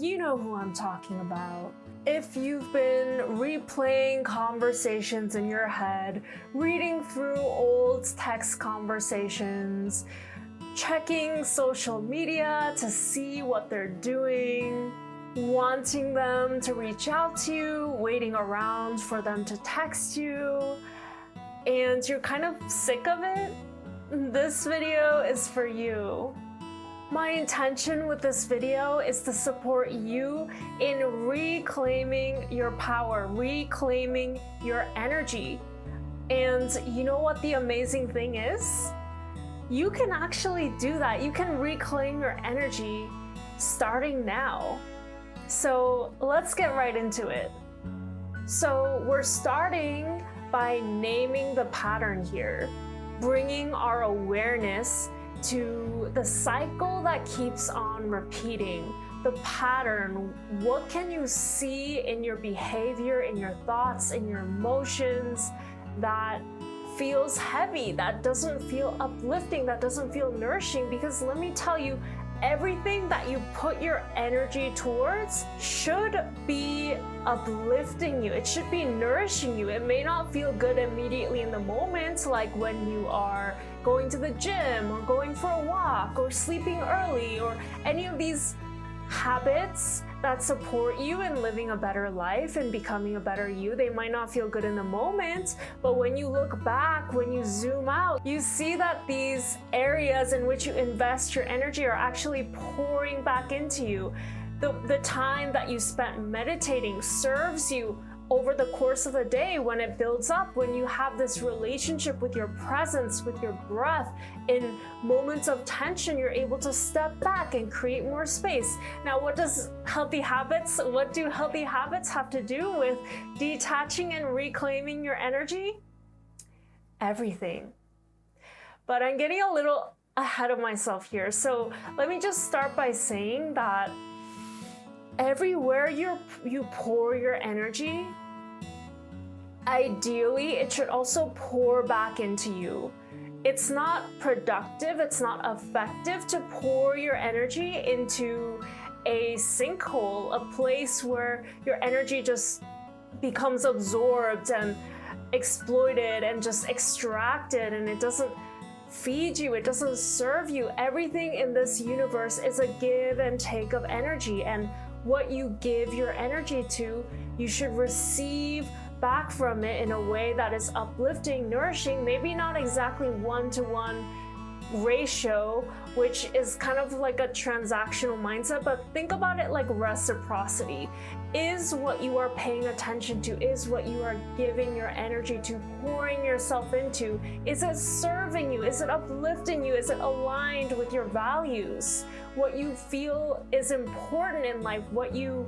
you know who I'm talking about. If you've been replaying conversations in your head, reading through old text conversations, checking social media to see what they're doing, wanting them to reach out to you, waiting around for them to text you, and you're kind of sick of it, this video is for you. My intention with this video is to support you in reclaiming your power, reclaiming your energy. And you know what the amazing thing is? You can actually do that. You can reclaim your energy starting now. So let's get right into it. So we're starting by naming the pattern here, bringing our awareness to the cycle that keeps on repeating, the pattern. What can you see in your behavior, in your thoughts, in your emotions that feels heavy, that doesn't feel uplifting, that doesn't feel nourishing? Because let me tell you, everything that you put your energy towards should be uplifting you. It should be nourishing you. It may not feel good immediately in the moment, like when you are going to the gym or going for a walk or sleeping early or any of these habits that support you in living a better life and becoming a better you. They might not feel good in the moment, but when you look back, when you zoom out, you see that these areas in which you invest your energy are actually pouring back into you. The time that you spent meditating serves you over the course of the day when it builds up, when you have this relationship with your presence, with your breath. In moments of tension, you're able to step back and create more space. Now, what do healthy habits have to do with detaching and reclaiming your energy? Everything. But I'm getting a little ahead of myself here. So let me just start by saying that everywhere you pour your energy, ideally, it should also pour back into you. It's not productive, it's not effective to pour your energy into a sinkhole, a place where your energy just becomes absorbed and exploited and just extracted, and it doesn't feed you, it doesn't serve you. Everything in this universe is a give and take of energy, and what you give your energy to, you should receive back from it in a way that is uplifting, nourishing, maybe not exactly one-to-one ratio, which is kind of like a transactional mindset, but think about it like reciprocity. Is what you are paying attention to, is what you are giving your energy to, pouring yourself into, is it serving you? Is it uplifting you? Is it aligned with your values? What you feel is important in life, what you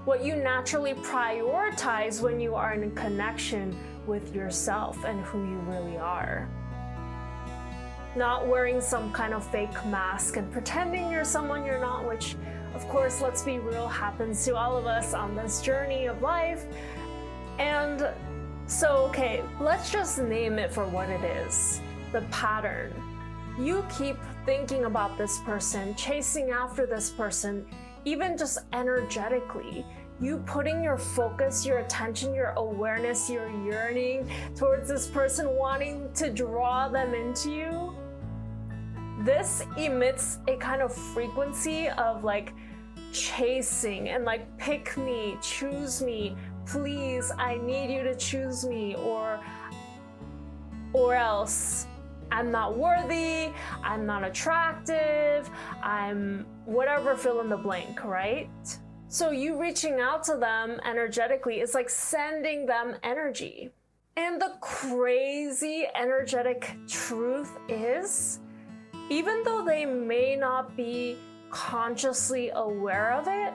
naturally prioritize when you are in connection with yourself and who you really are. Not wearing some kind of fake mask and pretending you're someone you're not, which, of course, let's be real, happens to all of us on this journey of life. And so, okay, let's just name it for what it is, the pattern. You keep thinking about this person, chasing after this person, even just energetically. You putting your focus, your attention, your awareness, your yearning towards this person, wanting to draw them into you. This emits a kind of frequency of like chasing and like, pick me, choose me, please, I need you to choose me, or else I'm not worthy, I'm not attractive, I'm whatever, fill in the blank, right? So you reaching out to them energetically is like sending them energy. And the crazy energetic truth is, even though they may not be consciously aware of it,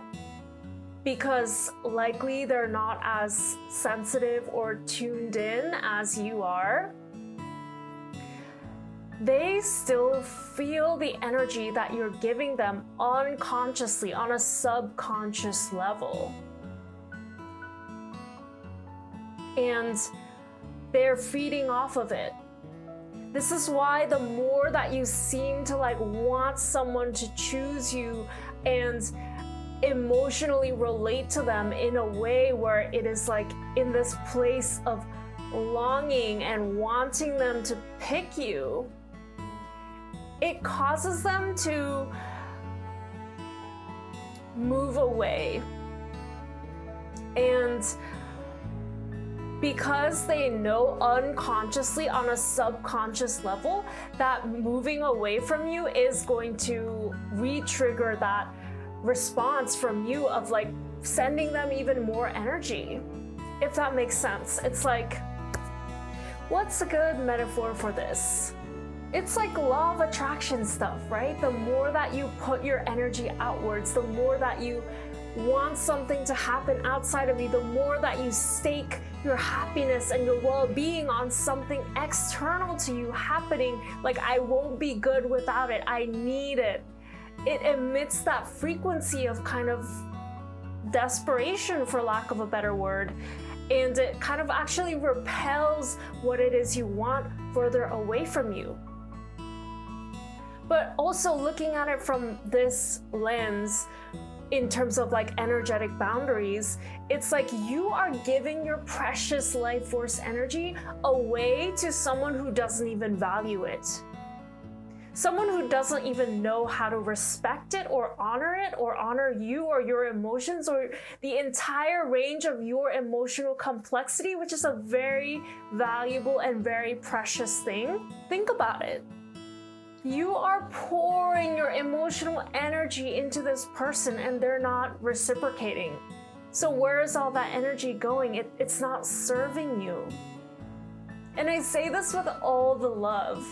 because likely they're not as sensitive or tuned in as you are, they still feel the energy that you're giving them unconsciously, on a subconscious level. And they're feeding off of it. This is why the more that you seem to like want someone to choose you and emotionally relate to them in a way where it is like in this place of longing and wanting them to pick you, it causes them to move away. And because they know unconsciously on a subconscious level that moving away from you is going to re-trigger that response from you of like sending them even more energy, if that makes sense. It's like, what's a good metaphor for this? It's like law of attraction stuff, right? The more that you put your energy outwards, the more that you want something to happen outside of you, the more that you stake your happiness and your well-being on something external to you happening, like I won't be good without it, I need it. It emits that frequency of kind of desperation, for lack of a better word, and it kind of actually repels what it is you want further away from you. But also looking at it from this lens, in terms of like energetic boundaries, it's like you are giving your precious life force energy away to someone who doesn't even value it. Someone who doesn't even know how to respect it or honor you or your emotions or the entire range of your emotional complexity, which is a very valuable and very precious thing. Think about it. You are pouring your emotional energy into this person and they're not reciprocating. So where is all that energy going? It's not serving you. And I say this with all the love,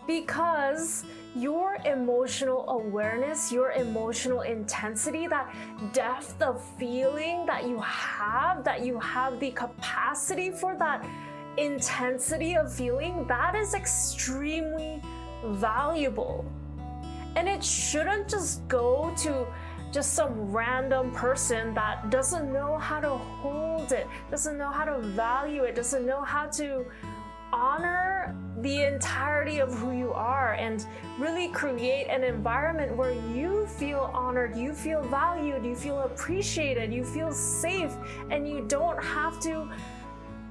because your emotional awareness, your emotional intensity, that depth of feeling that you have the capacity for that intensity of feeling, that is extremely valuable. And it shouldn't just go to just some random person that doesn't know how to hold it, doesn't know how to value it, doesn't know how to honor the entirety of who you are and really create an environment where you feel honored, you feel valued, you feel appreciated, you feel safe, and you don't have to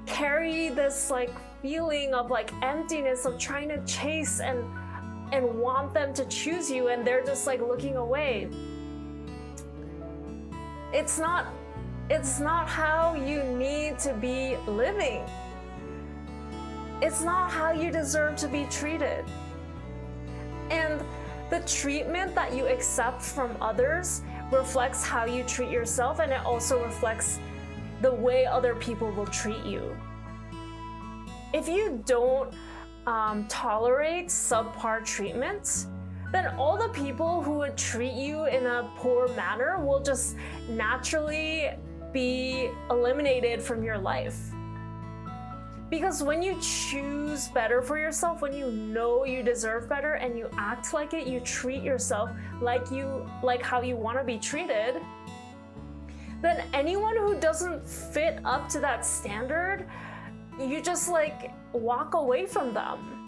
carry this like feeling of like emptiness of trying to chase and want them to choose you and they're just like looking away. It's not how you need to be living. It's not how you deserve to be treated. And the treatment that you accept from others reflects how you treat yourself, and it also reflects the way other people will treat you. If you don't tolerate subpar treatment, then all the people who would treat you in a poor manner will just naturally be eliminated from your life. Because when you choose better for yourself, when you know you deserve better and you act like it, you treat yourself like how you want to be treated, then anyone who doesn't fit up to that standard, you just like walk away from them.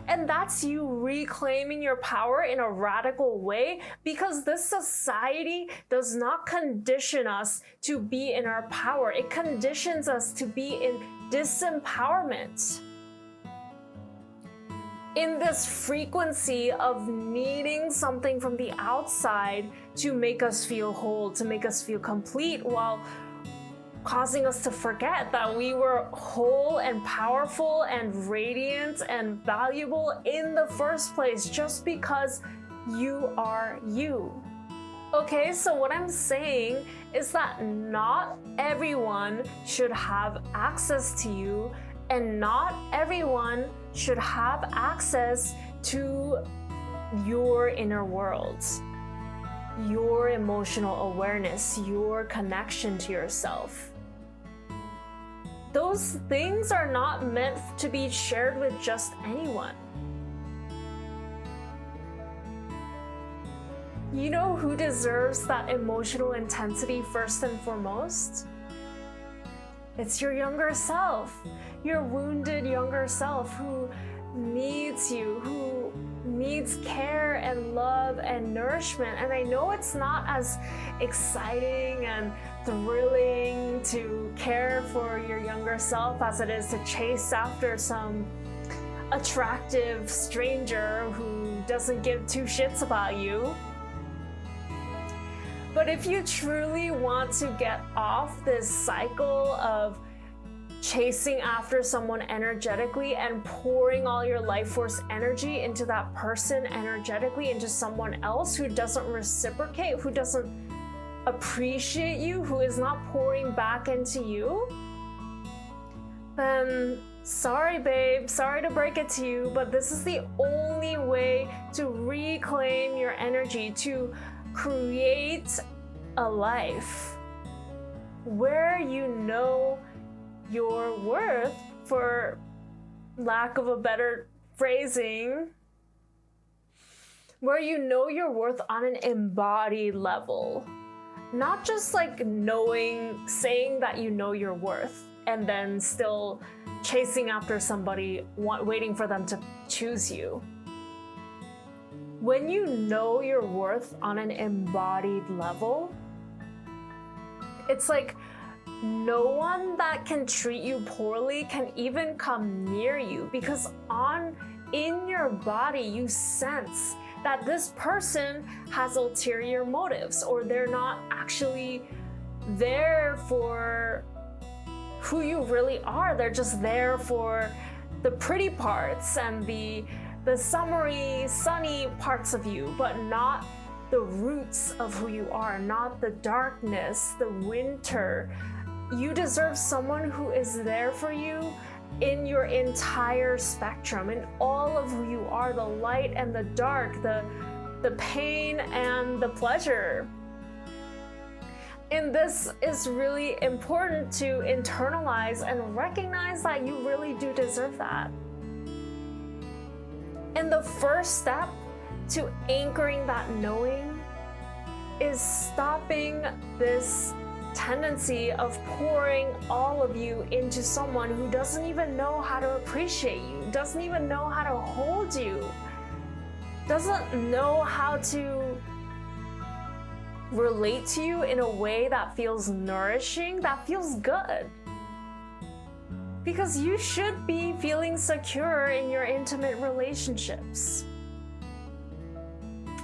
And that's you reclaiming your power in a radical way, because this society does not condition us to be in our power. It conditions us to be in disempowerment. In this frequency of needing something from the outside to make us feel whole, to make us feel complete, while causing us to forget that we were whole and powerful and radiant and valuable in the first place, just because you are you. Okay, so what I'm saying is that not everyone should have access to you, and not everyone should have access to your inner world, your emotional awareness, your connection to yourself. Those things are not meant to be shared with just anyone. You know who deserves that emotional intensity first and foremost? It's your younger self, your wounded younger self who needs you, who needs care and love and nourishment. And I know it's not as exciting and thrilling to care for your younger self as it is to chase after some attractive stranger who doesn't give two shits about you. But if you truly want to get off this cycle of chasing after someone energetically and pouring all your life force energy into that person energetically, into someone else who doesn't reciprocate, who doesn't appreciate you, who is not pouring back into you, then sorry babe, sorry to break it to you, but this is the only way to reclaim your energy, to create a life where you know your worth, for lack of a better phrasing, where you know your worth on an embodied level. Not just like knowing, saying that you know your worth and then still chasing after somebody, waiting for them to choose you. When you know your worth on an embodied level, it's like no one that can treat you poorly can even come near you, because in your body you sense that this person has ulterior motives, or they're not actually there for who you really are. They're just there for the pretty parts and the summery, sunny parts of you, but not the roots of who you are, not the darkness, the winter. You deserve someone who is there for you in your entire spectrum, in all of who you are, the light and the dark, the pain and the pleasure. And this is really important to internalize and recognize that you really do deserve that. And the first step to anchoring that knowing is stopping this tendency of pouring all of you into someone who doesn't even know how to appreciate you, doesn't even know how to hold you, doesn't know how to relate to you in a way that feels nourishing, that feels good. Because you should be feeling secure in your intimate relationships.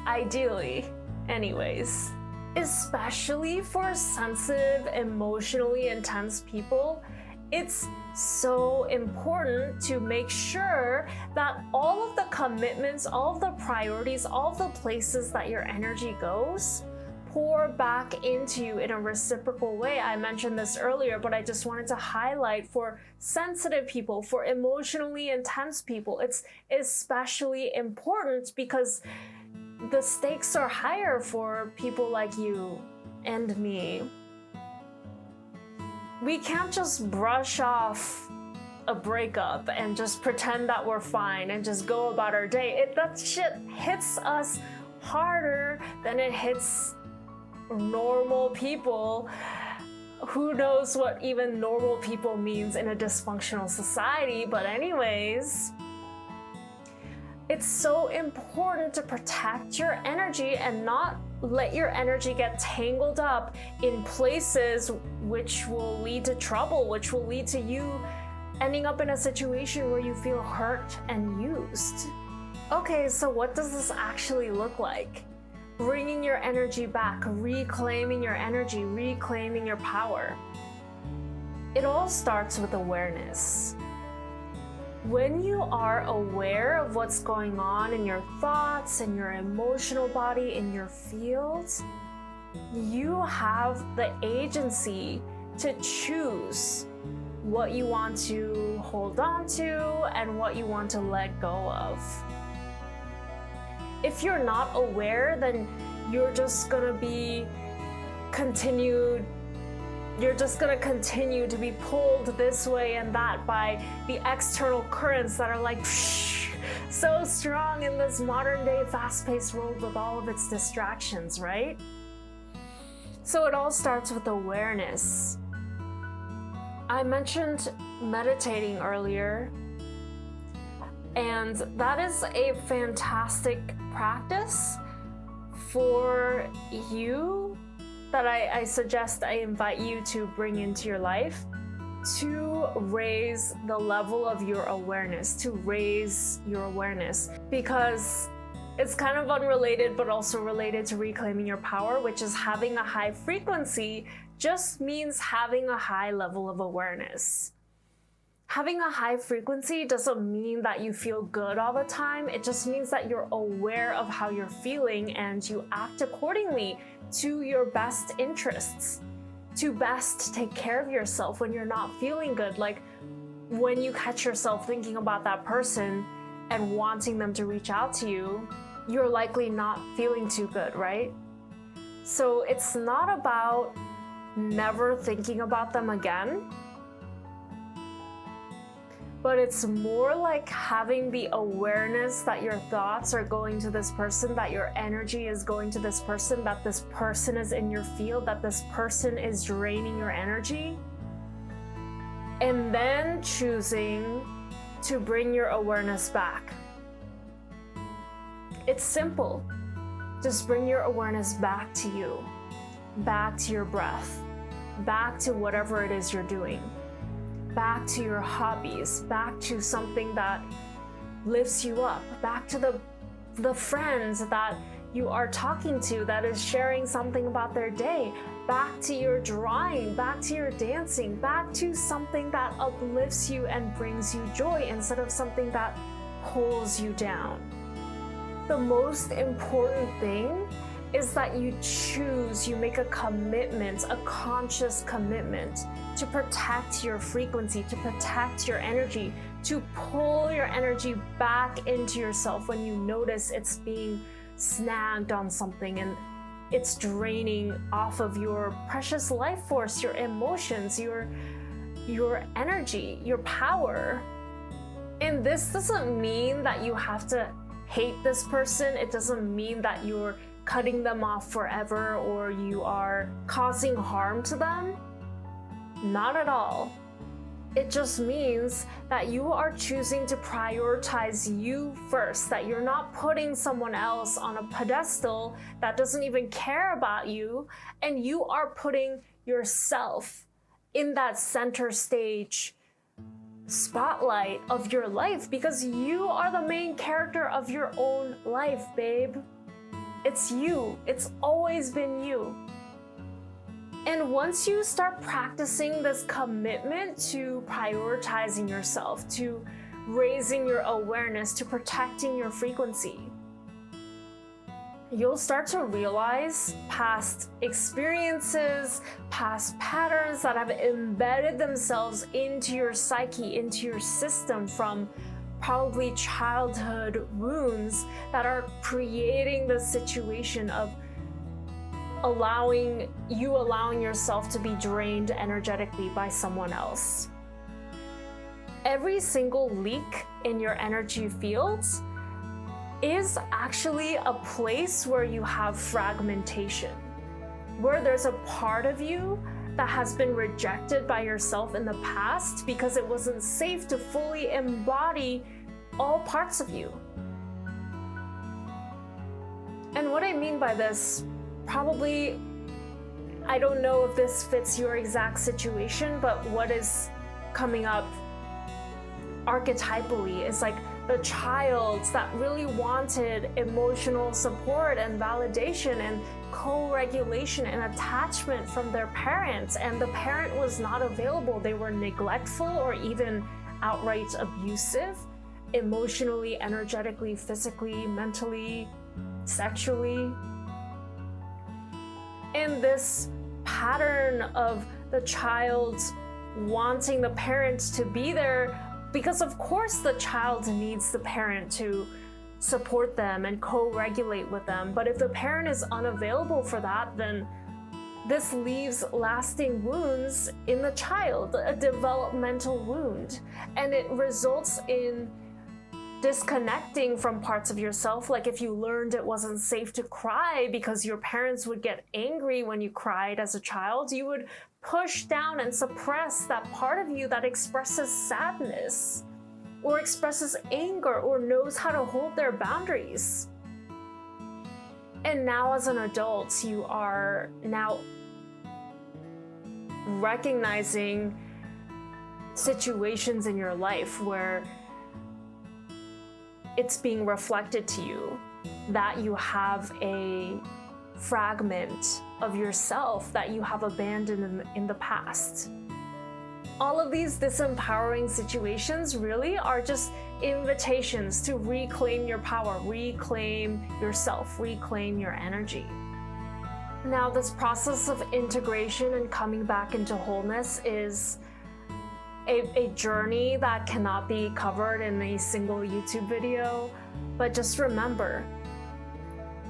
Ideally, anyways. Especially for sensitive, emotionally intense people, it's so important to make sure that all of the commitments, all of the priorities, all of the places that your energy goes, pour back into you in a reciprocal way. I mentioned this earlier, but I just wanted to highlight for sensitive people, for emotionally intense people, it's especially important because the stakes are higher for people like you and me. We can't just brush off a breakup and just pretend that we're fine and just go about our day. That shit hits us harder than it hits normal people. Who knows what even normal people means in a dysfunctional society, but anyways, it's so important to protect your energy and not let your energy get tangled up in places which will lead to trouble, which will lead to you ending up in a situation where you feel hurt and used. Okay, so what does this actually look like? Bringing your energy back, reclaiming your energy, reclaiming your power. It all starts with awareness. When you are aware of what's going on in your thoughts, in your emotional body, in your fields, you have the agency to choose what you want to hold on to and what you want to let go of. If you're not aware, then you're just gonna continue to be pulled this way and that by the external currents that are like so strong in this modern day fast-paced world with all of its distractions, right? So it all starts with awareness. I mentioned meditating earlier. And that is a fantastic practice for you that I suggest, I invite you to bring into your life to raise the level of your awareness, because it's kind of unrelated but also related to reclaiming your power, which is having a high frequency just means having a high level of awareness. Having a high frequency doesn't mean that you feel good all the time. It just means that you're aware of how you're feeling and you act accordingly to your best interests, to best take care of yourself when you're not feeling good. Like when you catch yourself thinking about that person and wanting them to reach out to you, you're likely not feeling too good, right? So it's not about never thinking about them again, but it's more like having the awareness that your thoughts are going to this person, that your energy is going to this person, that this person is in your field, that this person is draining your energy, and then choosing to bring your awareness back. It's simple. Just bring your awareness back to you, back to your breath, back to whatever it is you're doing, back to your hobbies, back to something that lifts you up, back to the friends that you are talking to that is sharing something about their day, back to your drawing, back to your dancing, back to something that uplifts you and brings you joy instead of something that pulls you down. The most important thing is that you choose, you make a commitment, a conscious commitment to protect your frequency, to protect your energy, to pull your energy back into yourself when you notice it's being snagged on something and it's draining off of your precious life force, your emotions, your energy, your power. And this doesn't mean that you have to hate this person. It doesn't mean that you're cutting them off forever or you are causing harm to them. Not at all. It just means that you are choosing to prioritize you first, that you're not putting someone else on a pedestal that doesn't even care about you, and you are putting yourself in that center stage spotlight of your life, because you are the main character of your own life, babe. It's you. It's always been you. And once you start practicing this commitment to prioritizing yourself, to raising your awareness, to protecting your frequency, you'll start to realize past experiences, past patterns that have embedded themselves into your psyche, into your system from probably childhood wounds that are creating the situation of allowing yourself to be drained energetically by someone else. Every single leak in your energy fields is actually a place where you have fragmentation, where there's a part of you that has been rejected by yourself in the past because it wasn't safe to fully embody all parts of you. And what I mean by this, probably, I don't know if this fits your exact situation, but what is coming up archetypally is like the child that really wanted emotional support and validation and co-regulation and attachment from their parents, and the parent was not available. They were neglectful or even outright abusive, emotionally, energetically, physically, mentally, sexually. And this pattern of the child wanting the parents to be there, because of course the child needs the parent to support them and co-regulate with them. But if the parent is unavailable for that, then this leaves lasting wounds in the child, a developmental wound. And it results in disconnecting from parts of yourself. Like if you learned it wasn't safe to cry because your parents would get angry when you cried as a child, you would push down and suppress that part of you that expresses sadness. or expresses anger or knows how to hold their boundaries. And now as an adult, you are now recognizing situations in your life where it's being reflected to you that you have a fragment of yourself that you have abandoned in the past. All of these disempowering situations really are just invitations to reclaim your power, reclaim yourself, reclaim your energy. Now, this process of integration and coming back into wholeness is a journey that cannot be covered in a single YouTube video. But just remember,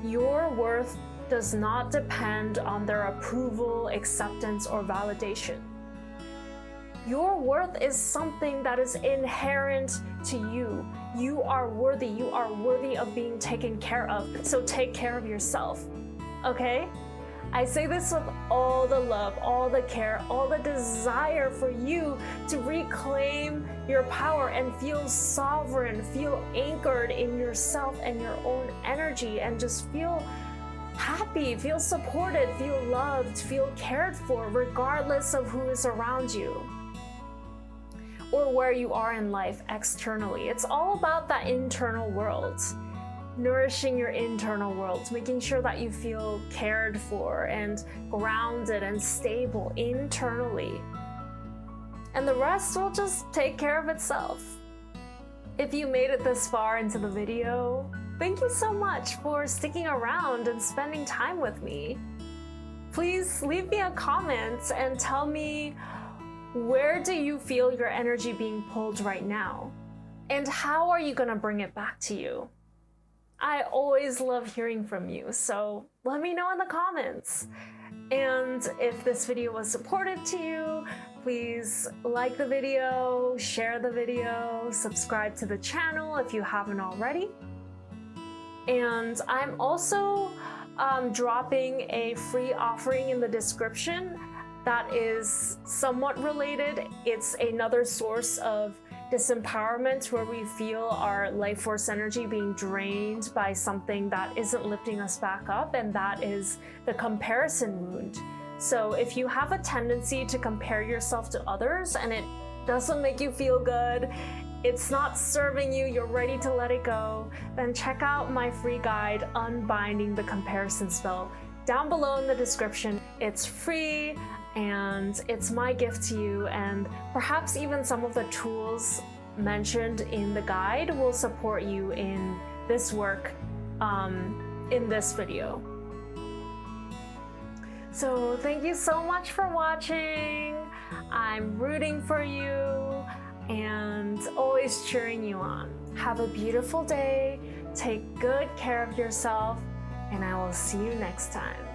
your worth does not depend on their approval, acceptance, or validation. Your worth is something that is inherent to you. You are worthy. You are worthy of being taken care of. So take care of yourself, okay? I say this with all the love, all the care, all the desire for you to reclaim your power and feel sovereign, feel anchored in yourself and your own energy, and just feel happy, feel supported, feel loved, feel cared for, regardless of who is around you or where you are in life externally. It's all about that internal world. Nourishing your internal world, making sure that you feel cared for and grounded and stable internally. And the rest will just take care of itself. If you made it this far into the video, thank you so much for sticking around and spending time with me. Please leave me a comment and tell me, where do you feel your energy being pulled right now? And how are you gonna bring it back to you? I always love hearing from you, so let me know in the comments. And if this video was supportive to you, please like the video, share the video, subscribe to the channel if you haven't already. And I'm also dropping a free offering in the description that is somewhat related. It's another source of disempowerment where we feel our life force energy being drained by something that isn't lifting us back up, and that is the comparison wound. So if you have a tendency to compare yourself to others and it doesn't make you feel good, it's not serving you, you're ready to let it go, then check out my free guide, Unbinding the Comparison Spell, down below in the description. It's free, and it's my gift to you, and perhaps even some of the tools mentioned in the guide will support you in this work in this video. So thank you so much for watching. I'm rooting for you and always cheering you on. Have a beautiful day, take good care of yourself, and I will see you next time.